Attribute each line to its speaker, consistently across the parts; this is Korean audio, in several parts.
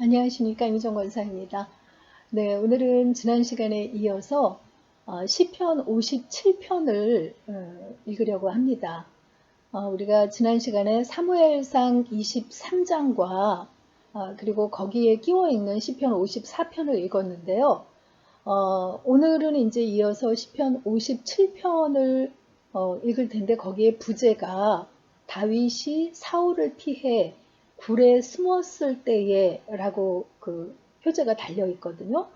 Speaker 1: 안녕하십니까, 이미정 권사입니다. 네, 오늘은 지난 시간에 이어서 시편 57편을 읽으려고 합니다. 우리가 지난 시간에 사무엘상 23장과 그리고 거기에 끼워 있는 시편 54편을 읽었는데요. 오늘은 이제 이어서 시편 57편을 읽을 텐데 거기에 부제가 다윗이 사울을 피해 굴에 숨었을 때에 라고 그 표제가 달려 있거든요.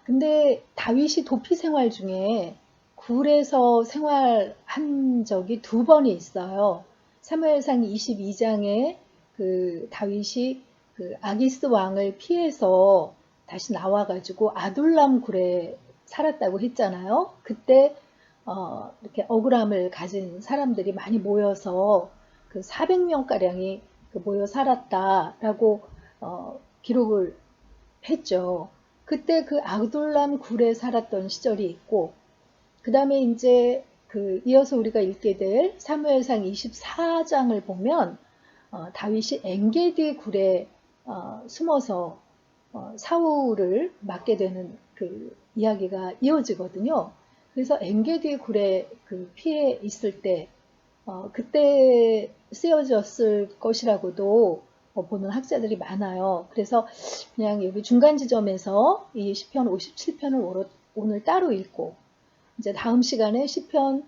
Speaker 1: 근데 다윗이 도피 생활 중에 굴에서 생활한 적이 두 번이 있어요. 사무엘상 22장에 그 다윗이 그 아기스 왕을 피해서 다시 나와가지고 아둘람 굴에 살았다고 했잖아요. 그때 이렇게 억울함을 가진 사람들이 많이 모여서 그 400명가량이 모여 살았다라고 기록을 했죠. 그때 그 아둘람 굴에 살았던 시절이 있고, 그 다음에 이제 그 이어서 우리가 읽게 될 사무엘상 24장을 보면 다윗이 엔게디 굴에 숨어서 사울을 맞게 되는 그 이야기가 이어지거든요. 그래서 엔게디 굴에 그 피해 있을 때 그때 쓰여졌을 것이라고도 보는 학자들이 많아요. 그래서 그냥 여기 중간 지점에서 이 시편 57편을 오늘 따로 읽고 이제 다음 시간에 시편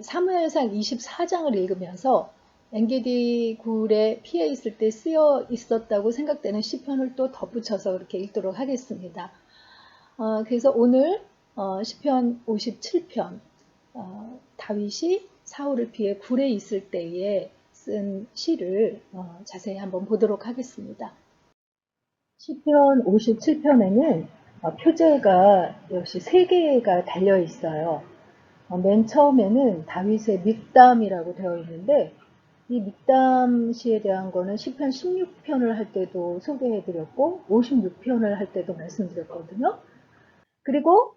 Speaker 1: 사무엘상 24장을 읽으면서 엔게디 굴에 피해 있을 때 쓰여 있었다고 생각되는 시편을 또 덧붙여서 그렇게 읽도록 하겠습니다. 그래서 오늘 시편 57편 다윗이 사울을 피해 굴에 있을 때에 쓴 시를 자세히 한번 보도록 하겠습니다. 시편 57편에는 표제가 역시 3개가 달려 있어요. 맨 처음에는 다윗의 믹담이라고 되어 있는데 이 믹담 시에 대한 거는 시편 16편을 할 때도 소개해드렸고 56편을 할 때도 말씀드렸거든요. 그리고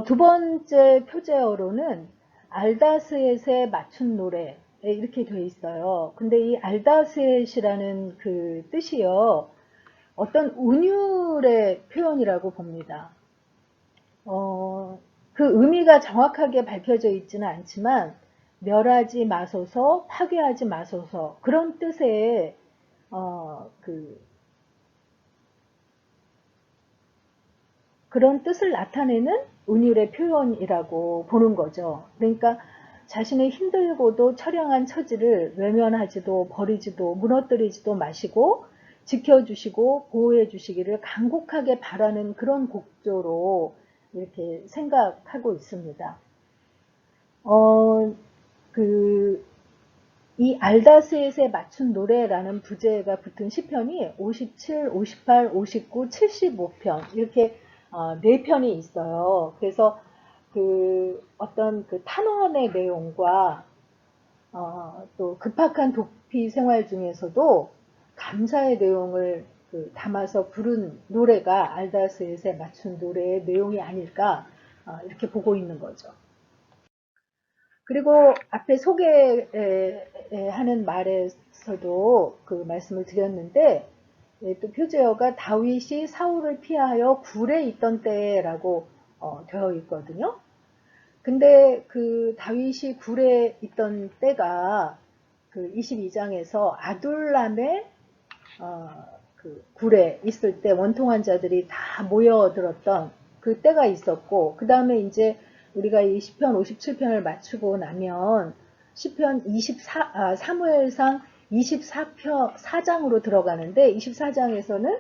Speaker 1: 두 번째 표제어로는 알다스엣에 맞춘 노래 이렇게 돼 있어요. 근데 이 알다스엣이라는 그 뜻이요. 어떤 운율의 표현이라고 봅니다. 그 의미가 정확하게 밝혀져 있지는 않지만 멸하지 마소서, 파괴하지 마소서 그런 뜻의 그런 뜻을 나타내는 운율의 표현이라고 보는 거죠. 그러니까 자신의 힘들고도 처량한 처지를 외면하지도 버리지도 무너뜨리지도 마시고 지켜주시고 보호해 주시기를 간곡하게 바라는 그런 곡조로 이렇게 생각하고 있습니다. 이 알다스엣에 맞춘 노래라는 부제가 붙은 시편이 57, 58, 59, 75편 이렇게 4편이 있어요. 그래서 그 어떤 그 탄원의 내용과 또 급박한 도피 생활 중에서도 감사의 내용을 담아서 부른 노래가 알다스엣에 맞춘 노래의 내용이 아닐까 이렇게 보고 있는 거죠. 그리고 앞에 소개하는 말에서도 그 말씀을 드렸는데 또 표제어가 다윗이 사울을 피하여 굴에 있던 때라고 되어 있거든요. 근데 그 다윗이 굴에 있던 때가 그 22장에서 아둘람의 그 굴에 있을 때 원통한 자들이 다 모여들었던 그 때가 있었고, 그 다음에 이제 우리가 이 시편 57편을 마치고 나면 시편 24, 사무엘상 24편 4장으로 들어가는데 24장에서는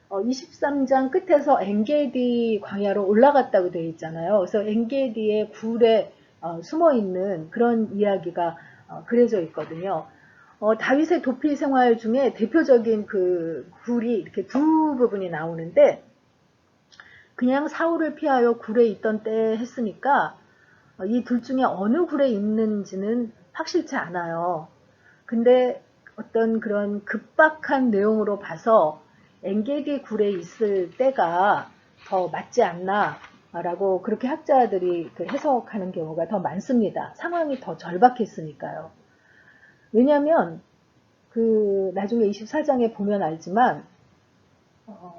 Speaker 1: 23장 끝에서 엔게디 광야로 올라갔다고 되어 있잖아요. 그래서 엔게디의 굴에 숨어 있는 그런 이야기가 그려져 있거든요. 다윗의 도피 생활 중에 대표적인 그 굴이 이렇게 두 부분이 나오는데 그냥 사울을 피하여 굴에 있던 때 했으니까 이 둘 중에 어느 굴에 있는지는 확실치 않아요. 근데 어떤 그런 급박한 내용으로 봐서 엔게디 굴에 있을 때가 더 맞지 않나 라고 그렇게 학자들이 해석하는 경우가 더 많습니다. 상황이 더 절박했으니까요. 왜냐하면 그 나중에 24장에 보면 알지만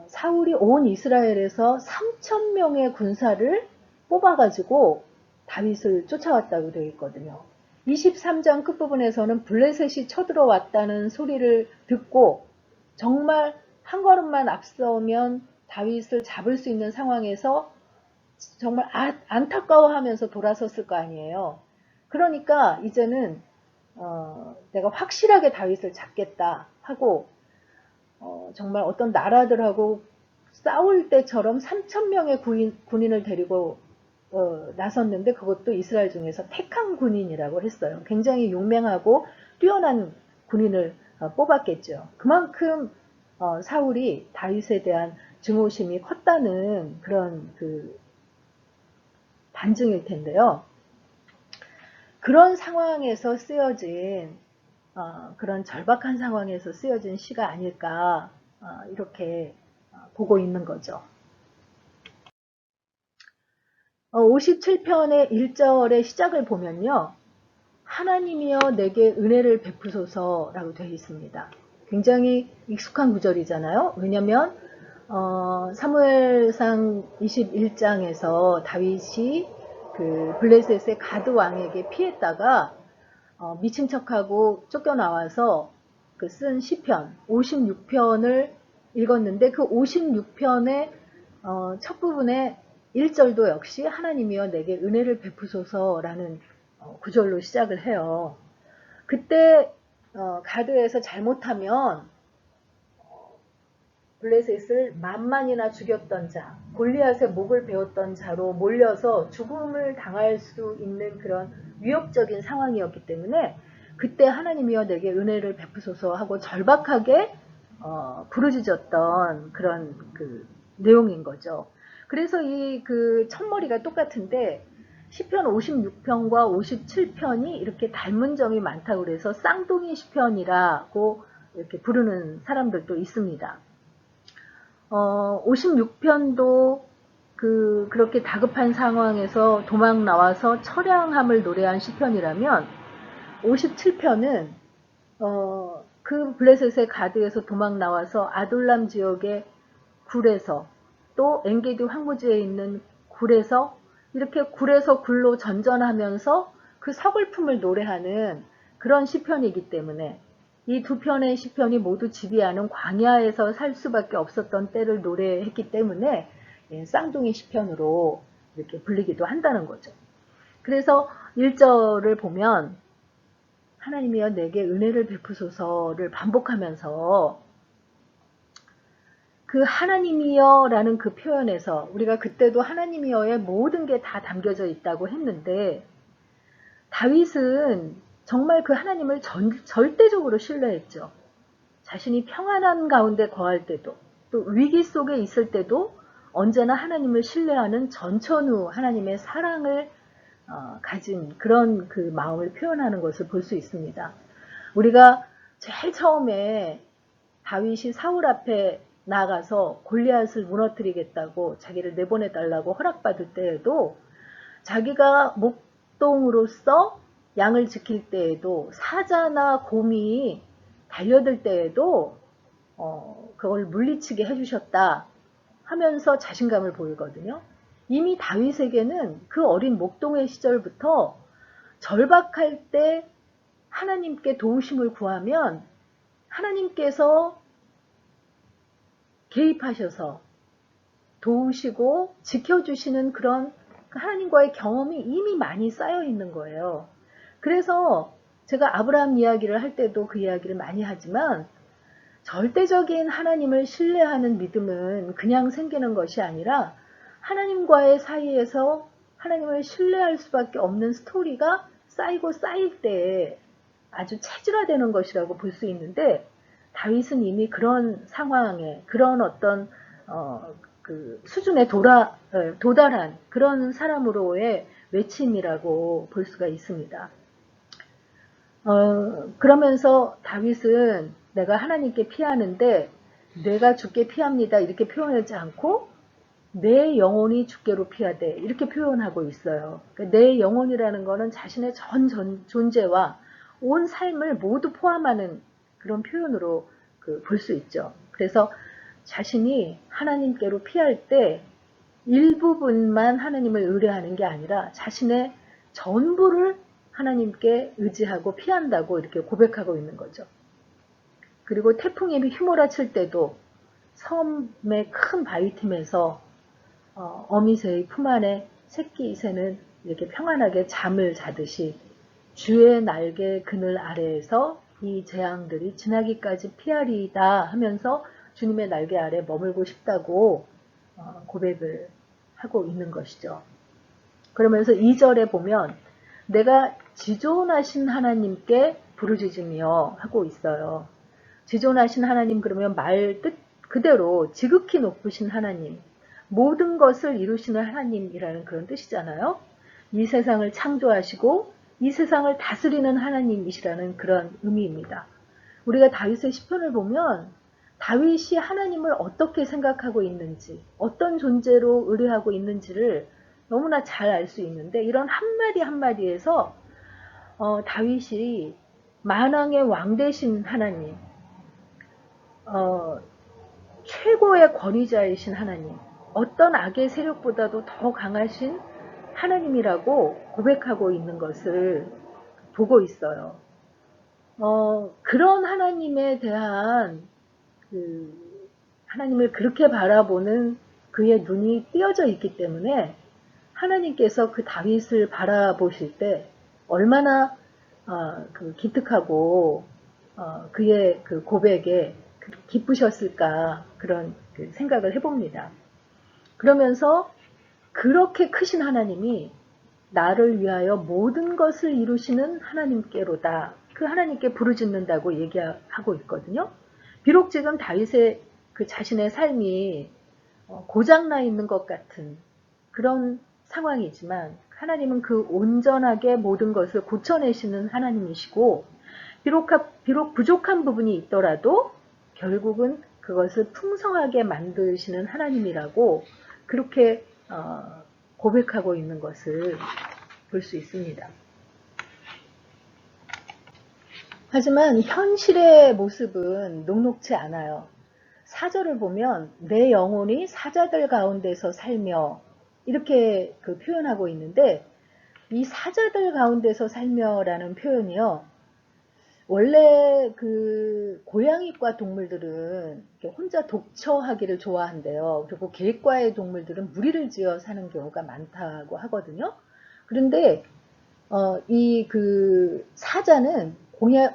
Speaker 1: 사울이 온 이스라엘에서 3,000명의 군사를 뽑아가지고 다윗을 쫓아왔다고 되어 있거든요. 23장 끝부분에서는 블레셋이 쳐들어왔다는 소리를 듣고 정말 한 걸음만 앞서면 다윗을 잡을 수 있는 상황에서 정말 안타까워하면서 돌아섰을 거 아니에요. 그러니까 이제는 내가 확실하게 다윗을 잡겠다 하고 정말 어떤 나라들하고 싸울 때처럼 3,000명의 군인을 데리고 나섰는데 그것도 이스라엘 중에서 택한 군인이라고 했어요. 굉장히 용맹하고 뛰어난 군인을 뽑았겠죠. 그만큼 사울이 다윗에 대한 증오심이 컸다는 그런 그 반증일 텐데요. 그런 상황에서 쓰여진 그런 절박한 상황에서 쓰여진 시가 아닐까 이렇게 보고 있는 거죠. 57편의 1절의 시작을 보면요. 하나님이여 내게 은혜를 베푸소서라고 되어 있습니다. 굉장히 익숙한 구절이잖아요. 왜냐하면 사무엘상 21장에서 다윗이 그 블레셋의 가드 왕에게 피했다가 미친 척하고 쫓겨나와서 그 쓴 시편 56편을 읽었는데 그 56편의 첫 부분에 1절도 역시 하나님이여 내게 은혜를 베푸소서라는 구절로 시작을 해요. 그때 가드에서 잘못하면 블레셋을 만만이나 죽였던 자, 골리앗의 목을 베었던 자로 몰려서 죽음을 당할 수 있는 그런 위협적인 상황이었기 때문에 그때 하나님이여 내게 은혜를 베푸소서 하고 절박하게 부르짖었던 그런 그 내용인 거죠. 그래서 이 그 첫머리가 똑같은데 시편 56편과 57편이 이렇게 닮은 점이 많다고 그래서 쌍둥이 시편이라고 이렇게 부르는 사람들도 있습니다. 56편도 그렇게 다급한 상황에서 도망 나와서 처량함을 노래한 시편이라면 57편은 그 블레셋의 가드에서 도망 나와서 아둘람 지역의 굴에서 또 엔게디 황무지에 있는 굴에서 이렇게 굴에서 굴로 전전하면서 그 서글픔을 노래하는 그런 시편이기 때문에 이 두 편의 시편이 모두 지비하는 광야에서 살 수밖에 없었던 때를 노래했기 때문에 쌍둥이 시편으로 이렇게 불리기도 한다는 거죠. 그래서 1절을 보면 하나님이여 내게 은혜를 베푸소서를 반복하면서 그 하나님이여 라는 그 표현에서 우리가 그때도 하나님이여의 모든 게 다 담겨져 있다고 했는데 다윗은 정말 그 하나님을 절대적으로 신뢰했죠. 자신이 평안한 가운데 거할 때도 또 위기 속에 있을 때도 언제나 하나님을 신뢰하는 전천후 하나님의 사랑을 가진 그런 그 마음을 표현하는 것을 볼 수 있습니다. 우리가 제일 처음에 다윗이 사울 앞에 나가서 골리앗을 무너뜨리겠다고 자기를 내보내달라고 허락받을 때에도 자기가 목동으로서 양을 지킬 때에도 사자나 곰이 달려들 때에도 그걸 물리치게 해주셨다 하면서 자신감을 보이거든요. 이미 다윗에게는 그 어린 목동의 시절부터 절박할 때 하나님께 도우심을 구하면 하나님께서 개입하셔서 도우시고 지켜주시는 그런 하나님과의 경험이 이미 많이 쌓여 있는 거예요. 그래서 제가 아브라함 이야기를 할 때도 그 이야기를 많이 하지만 절대적인 하나님을 신뢰하는 믿음은 그냥 생기는 것이 아니라 하나님과의 사이에서 하나님을 신뢰할 수밖에 없는 스토리가 쌓이고 쌓일 때 아주 체질화되는 것이라고 볼 수 있는데 다윗은 이미 그런 상황에 그런 어떤 그 수준에 도달한 그런 사람으로의 외침이라고 볼 수가 있습니다. 그러면서 다윗은 내가 하나님께 피하는데 내가 주께 피합니다 이렇게 표현하지 않고 내 영혼이 주께로 피하되 이렇게 표현하고 있어요. 그러니까 내 영혼이라는 것은 자신의 전 존재와 온 삶을 모두 포함하는 그런 표현으로 볼 수 있죠. 그래서 자신이 하나님께로 피할 때 일부분만 하나님을 의뢰하는 게 아니라 자신의 전부를 하나님께 의지하고 피한다고 이렇게 고백하고 있는 거죠. 그리고 태풍이 휘몰아칠 때도 섬의 큰 바위틈에서 어미새의 품 안에 새끼 새는 이렇게 평안하게 잠을 자듯이 주의 날개 그늘 아래에서 이 재앙들이 지나기까지 피하리이다 하면서 주님의 날개 아래 머물고 싶다고 고백을 하고 있는 것이죠. 그러면서 2절에 보면 내가 지존하신 하나님께 부르짖으며 하고 있어요. 지존하신 하나님 그러면 말 뜻 그대로 지극히 높으신 하나님, 모든 것을 이루시는 하나님이라는 그런 뜻이잖아요. 이 세상을 창조하시고 이 세상을 다스리는 하나님이시라는 그런 의미입니다. 우리가 다윗의 시편을 보면 다윗이 하나님을 어떻게 생각하고 있는지, 어떤 존재로 의뢰하고 있는지를 너무나 잘 알 수 있는데 이런 한마디 한마디에서 다윗이 만왕의 왕 되신 하나님, 최고의 권위자이신 하나님, 어떤 악의 세력보다도 더 강하신 하나님이라고 고백하고 있는 것을 보고 있어요. 그런 하나님에 대한 하나님을 그렇게 바라보는 그의 눈이 띄어져 있기 때문에 하나님께서 그 다윗을 바라보실 때 얼마나 기특하고 그의 그 고백에 기쁘셨을까 그런 생각을 해봅니다. 그러면서 그렇게 크신 하나님이 나를 위하여 모든 것을 이루시는 하나님께로다. 그 하나님께 부르짖는다고 얘기하고 있거든요. 비록 지금 다윗의 그 자신의 삶이 고장나 있는 것 같은 그런 상황이지만 하나님은 그 온전하게 모든 것을 고쳐내시는 하나님이시고 비록 부족한 부분이 있더라도 결국은 그것을 풍성하게 만드시는 하나님이라고 그렇게 고백하고 있는 것을 볼 수 있습니다. 하지만 현실의 모습은 녹록지 않아요. 4절을 보면 내 영혼이 사자들 가운데서 살며 이렇게 표현하고 있는데 이 사자들 가운데서 살며라는 표현이요. 원래 고양이과 동물들은 혼자 독처하기를 좋아한대요. 그리고 개과의 동물들은 무리를 지어 사는 경우가 많다고 하거든요. 그런데 이 사자는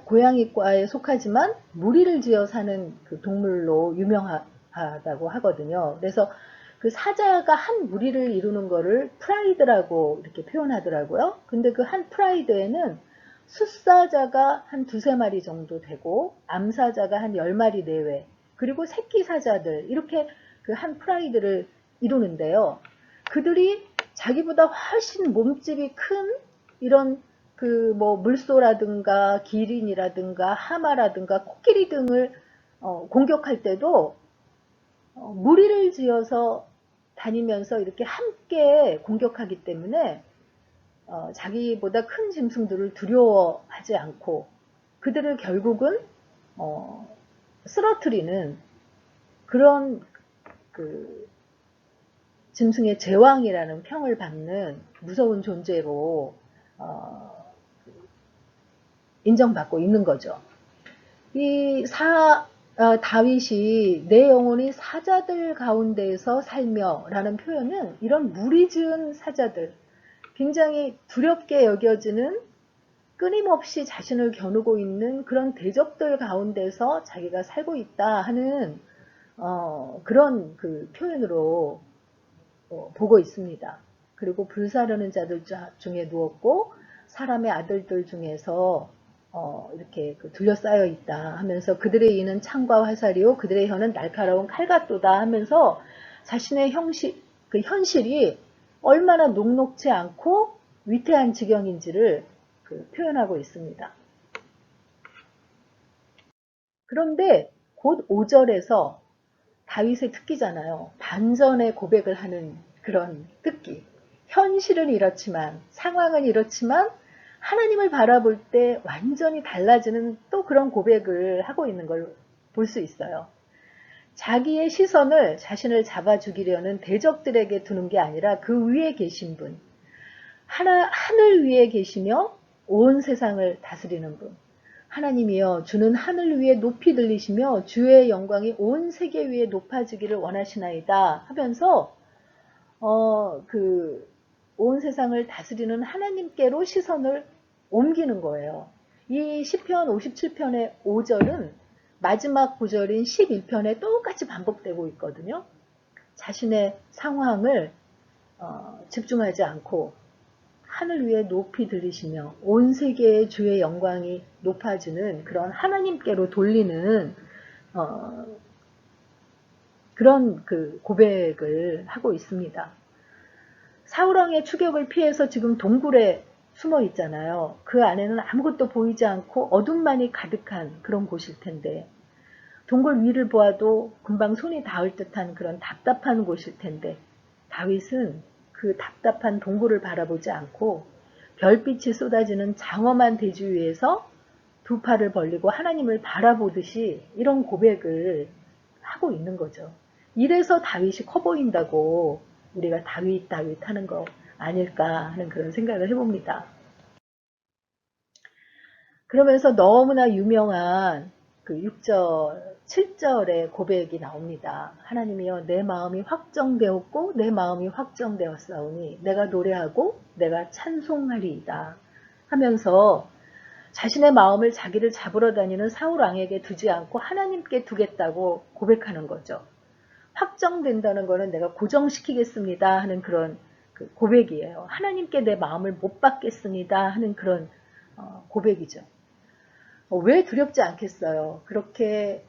Speaker 1: 고양이과에 속하지만 무리를 지어 사는 동물로 유명하다고 하거든요. 그래서 그 사자가 한 무리를 이루는 거를 프라이드라고 이렇게 표현하더라고요. 근데 그 한 프라이드에는 숫사자가 한 2~3마리 정도 되고 암사자가 한 10마리 내외 그리고 새끼 사자들 이렇게 그 한 프라이드를 이루는데요. 그들이 자기보다 훨씬 몸집이 큰 이런 물소라든가 기린이라든가 하마라든가 코끼리 등을 공격할 때도 무리를 지어서 다니면서 이렇게 함께 공격하기 때문에 자기보다 큰 짐승들을 두려워하지 않고 그들을 결국은 쓰러뜨리는 그런 짐승의 제왕이라는 평을 받는 무서운 존재로 인정받고 있는 거죠. 이 다윗이 내 영혼이 사자들 가운데에서 살며 라는 표현은 이런 무리 지은 사자들, 굉장히 두렵게 여겨지는 끊임없이 자신을 겨누고 있는 그런 대적들 가운데서 자기가 살고 있다 하는 그런 표현으로 보고 있습니다. 그리고 불사르는 자들 중에 누웠고 사람의 아들들 중에서 이렇게 둘러싸여 있다 하면서 그들의 이는 창과 화살이요 그들의 혀는 날카로운 칼 같도다 하면서 자신의 현실이 얼마나 녹록지 않고 위태한 지경인지를 표현하고 있습니다. 그런데 곧 5절에서 다윗의 특기잖아요. 반전의 고백을 하는 그런 특기. 현실은 이렇지만 상황은 이렇지만 하나님을 바라볼 때 완전히 달라지는 또 그런 고백을 하고 있는 걸 볼 수 있어요. 자기의 시선을 자신을 잡아주기려는 대적들에게 두는 게 아니라 그 위에 계신 분, 하늘 위에 계시며 온 세상을 다스리는 분, 하나님이여 주는 하늘 위에 높이 들리시며 주의 영광이 온 세계 위에 높아지기를 원하시나이다 하면서 온 세상을 다스리는 하나님께로 시선을 옮기는 거예요. 이 시편 57편의 5절은 마지막 구절인 11편에 똑같이 반복되고 있거든요. 자신의 상황을 집중하지 않고 하늘 위에 높이 들리시며 온 세계의 주의 영광이 높아지는 그런 하나님께로 돌리는 그런 고백을 하고 있습니다. 사울왕의 추격을 피해서 지금 동굴에 숨어 있잖아요. 그 안에는 아무것도 보이지 않고 어둠만이 가득한 그런 곳일 텐데, 동굴 위를 보아도 금방 손이 닿을 듯한 그런 답답한 곳일 텐데, 다윗은 그 답답한 동굴을 바라보지 않고 별빛이 쏟아지는 장엄한 대지 위에서 두 팔을 벌리고 하나님을 바라보듯이 이런 고백을 하고 있는 거죠. 이래서 다윗이 커 보인다고 우리가 다윗 하는 거 아닐까 하는 그런 생각을 해봅니다. 그러면서 너무나 유명한 그 6절, 7절의 고백이 나옵니다. 하나님이여 내 마음이 확정되었고 내 마음이 확정되었사오니 내가 노래하고 내가 찬송하리이다 하면서 자신의 마음을 자기를 잡으러 다니는 사울 왕에게 두지 않고 하나님께 두겠다고 고백하는 거죠. 확정된다는 것은 내가 고정시키겠습니다 하는 그런 고백이에요. 하나님께 내 마음을 못 받겠습니다 하는 그런 고백이죠. 왜 두렵지 않겠어요? 그렇게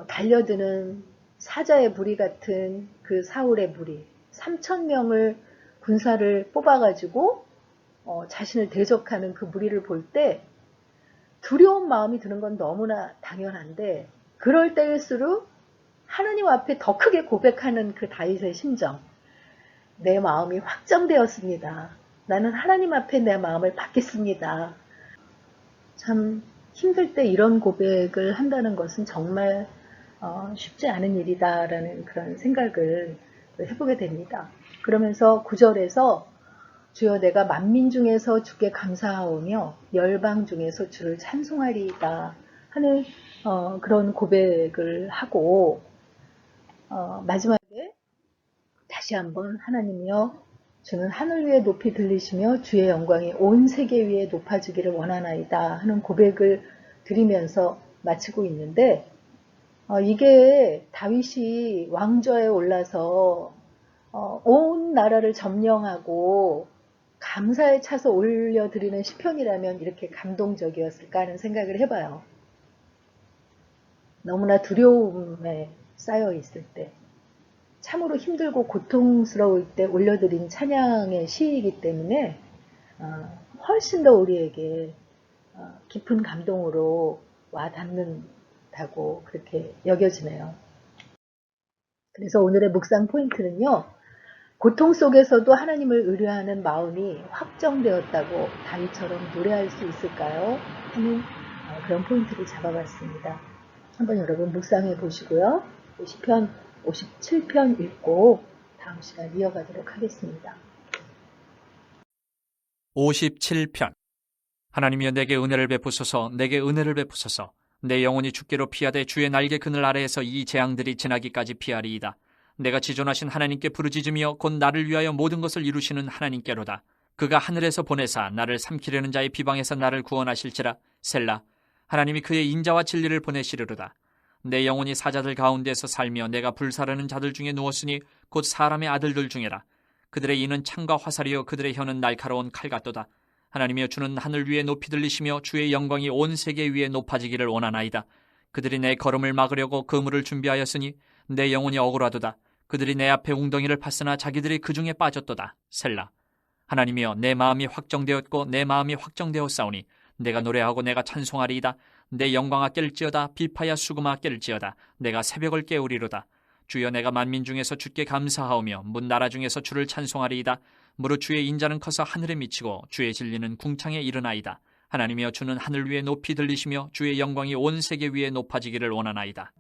Speaker 1: 달려드는 사자의 무리 같은 그 사울의 무리, 3,000명을 군사를 뽑아가지고 자신을 대적하는 그 무리를 볼 때 두려운 마음이 드는 건 너무나 당연한데, 그럴 때일수록 하나님 앞에 더 크게 고백하는 그 다윗의 심정, 내 마음이 확정되었습니다. 나는 하나님 앞에 내 마음을 받겠습니다. 참 힘들 때 이런 고백을 한다는 것은 정말 쉽지 않은 일이다라는 그런 생각을 해보게 됩니다. 그러면서 9절에서 주여 내가 만민 중에서 주께 감사하오며 열방 중에서 주를 찬송하리이다 하는 그런 고백을 하고 마지막에 다시 한번 하나님이여 주는 하늘 위에 높이 들리시며 주의 영광이 온 세계 위에 높아지기를 원하나이다 하는 고백을 드리면서 마치고 있는데, 이게 다윗이 왕좌에 올라서 온 나라를 점령하고 감사에 차서 올려드리는 시편이라면 이렇게 감동적이었을까 하는 생각을 해봐요. 너무나 두려움에 쌓여 있을 때, 참으로 힘들고 고통스러울 때 올려드린 찬양의 시이기 때문에 훨씬 더 우리에게 깊은 감동으로 와닿는다고 그렇게 여겨지네요. 그래서 오늘의 묵상 포인트는요, 고통 속에서도 하나님을 의뢰하는 마음이 확정되었다고 다윗처럼 노래할 수 있을까요? 하는 그런 포인트를 잡아봤습니다. 한번 여러분 묵상해 보시고요. 시편 57편 읽고 다음 시간 이어가도록 하겠습니다.
Speaker 2: 57편. 하나님이여 내게 은혜를 베푸소서, 내게 은혜를 베푸소서. 내 영혼이 주께로 피하되 주의 날개 그늘 아래에서 이 재앙들이 지나기까지 피하리이다. 내가 지존하신 하나님께 부르짖으며 곧 나를 위하여 모든 것을 이루시는 하나님께로다. 그가 하늘에서 보내사 나를 삼키려는 자의 비방에서 나를 구원하실지라. 셀라. 하나님이 그의 인자와 진리를 보내시리로다. 내 영혼이 사자들 가운데서 살며 내가 불사르는 자들 중에 누웠으니 곧 사람의 아들들 중에라. 그들의 이는 창과 화살이요 그들의 혀는 날카로운 칼 같도다. 하나님이여 주는 하늘 위에 높이 들리시며 주의 영광이 온 세계 위에 높아지기를 원하나이다. 그들이 내 걸음을 막으려고 그물을 준비하였으니 내 영혼이 억울하도다. 그들이 내 앞에 웅덩이를 팠으나 자기들이 그 중에 빠졌도다. 셀라. 하나님이여 내 마음이 확정되었고 내 마음이 확정되었사오니 내가 노래하고 내가 찬송하리이다. 내 영광아 깰지어다. 비파야 수금아 깰지어다. 내가 새벽을 깨우리로다. 주여 내가 만민 중에서 주께 감사하오며 문 나라 중에서 주를 찬송하리이다. 무릇 주의 인자는 커서 하늘에 미치고 주의 진리는 궁창에 이르나이다. 하나님이여 주는 하늘 위에 높이 들리시며 주의 영광이 온 세계 위에 높아지기를 원하나이다.